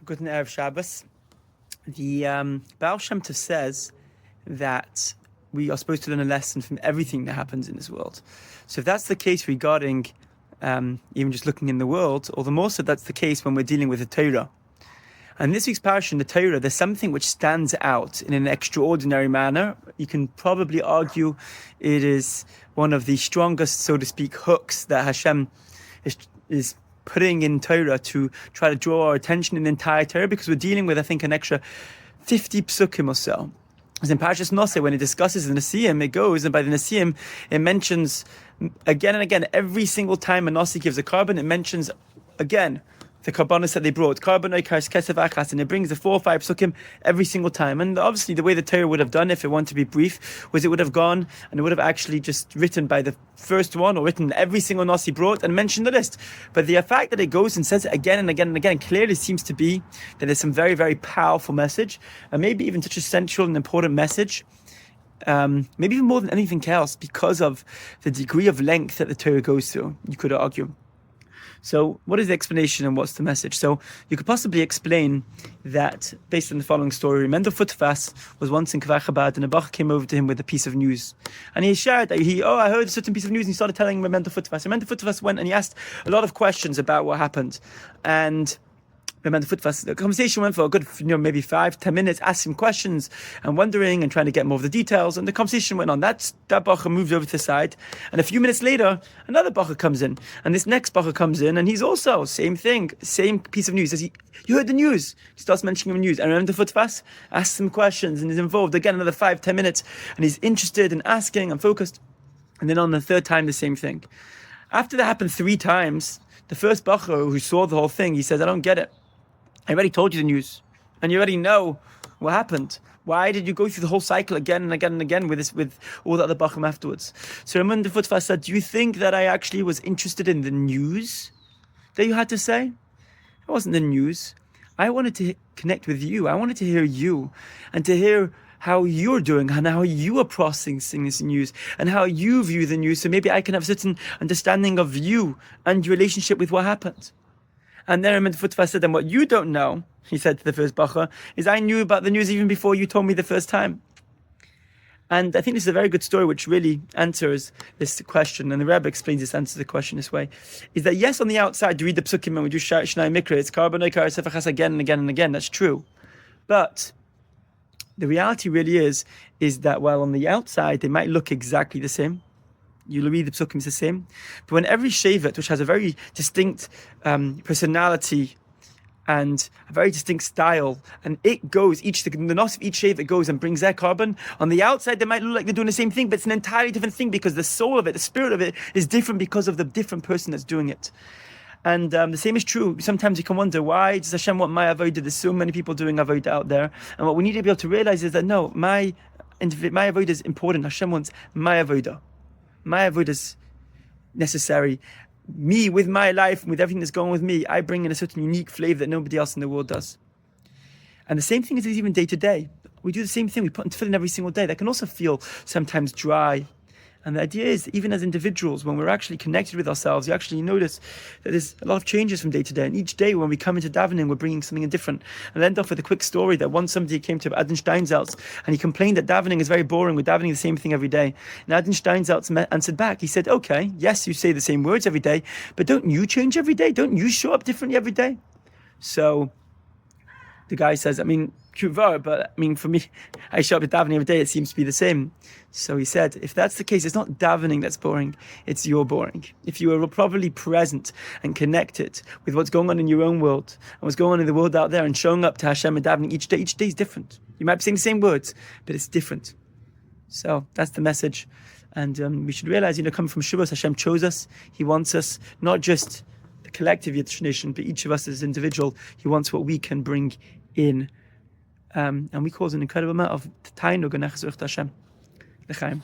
Good Erev Shabbos. The Baal Shem Tov says that we are supposed to learn a lesson from everything that happens in this world. So if that's the case regarding even just looking in the world, or the more so that's the case when we're dealing with the Torah. And this week's Parsha in the Torah, there's something which stands out in an extraordinary manner. You can probably argue it is one of the strongest, so to speak, hooks that Hashem is putting in Torah to try to draw our attention in the entire Torah, because we're dealing with, I think, an extra 50 psukim or so. As in Parsha Nasso, when it discusses the Nasiim, it goes, and by the Nasiim, it mentions again and again, every single time a Nasi gives a carbon, it mentions again the karbanos that they brought, and it brings the 4 or 5 psukim every single time. And obviously the way the Torah would have done, if it wanted to be brief, was it would have gone and it would have actually just written by the first one, or written every single Nasi brought and mentioned the list. But the fact that it goes and says it again and again and again clearly seems to be that there's some very, very powerful message, and maybe even such a central and important message, maybe even more than anything else, because of the degree of length that the Torah goes through, you could argue. So what is the explanation and what's the message? So you could possibly explain that based on the following story. Mendel Futfas was once in Kvar Chabad, and a Bach came over to him with a piece of news. And he shared that I heard a certain piece of news, and he started telling him Mendel Futfas. And Mendel Futfas went and he asked a lot of questions about what happened. And the conversation went for a good, maybe 5-10 minutes, asking questions and wondering and trying to get more of the details. And the conversation went on. That bacher moved over to the side, and a few minutes later, another bacher comes in, and this next bacher comes in, and he's also same thing, same piece of news. Says you heard the news? He starts mentioning the news, and remember the Futfas asks some questions and is involved again another 5-10 minutes, and he's interested and asking and focused. And then on the third time, the same thing. After that happened 3 times, the first bacher who saw the whole thing, he says, "I don't get it. I already told you the news, and you already know what happened. Why did you go through the whole cycle again and again and again with all the other bachim afterwards?" So Ramon de Futfas said, "Do you think that I actually was interested in the news that you had to say? It wasn't the news. I wanted to connect with you. I wanted to hear you, and to hear how you're doing and how you are processing this news and how you view the news, so maybe I can have a certain understanding of you and your relationship with what happened." And then Ramon de Futfas said, "And what you don't know," he said to the first bacher, "is I knew about the news even before you told me the first time." And I think this is a very good story which really answers this question. And the Rebbe explains this answer to the question this way: is that yes, on the outside, you read the psukim and we do Shnai Mikra, it's Karbanoi Kar Sefachas again and again and again. That's true. But the reality really is that while on the outside they might look exactly the same, you'll read the psukim is the same, but when every shevet, which has a very distinct personality and a very distinct style, and it goes, the nos of each shevet goes and brings their carbon, on the outside they might look like they're doing the same thing, but it's an entirely different thing, because the soul of it, the spirit of it, is different because of the different person that's doing it. And the same is true. Sometimes you can wonder, why does Hashem want my avodah? There's so many people doing avodah out there, and what we need to be able to realize is that no, my avodah is important. Hashem wants my avodah. My avodah is necessary. Me, with my life, with everything that's going with me, I bring in a certain unique flavor that nobody else in the world does. And the same thing is even day to day. We do the same thing. We put in tefillin every single day. That can also feel sometimes dry. And the idea is, even as individuals, when we're actually connected with ourselves, you actually notice that there's a lot of changes from day to day. And each day when we come into davening, we're bringing something different. And I'll end off with a quick story that once somebody came to Adin Steinsaltz and he complained that davening is very boring. We're davening the same thing every day. And Adin Steinsaltz answered back. He said, "Okay, yes, you say the same words every day, but don't you change every day? Don't you show up differently every day?" So the guy says, but for me, I show up at davening every day, it seems to be the same. So he said, if that's the case, it's not davening that's boring, it's you're boring. If you are properly present and connected with what's going on in your own world and what's going on in the world out there, and showing up to Hashem and davening each day is different. You might be saying the same words, but it's different. So that's the message. And we should realize, coming from Shavuos, Hashem chose us. He wants us, not just the collective Yiddish nation, but each of us as an individual. He wants what we can bring in. And we cause an incredible amount of tainug and Hashem. L'chaim.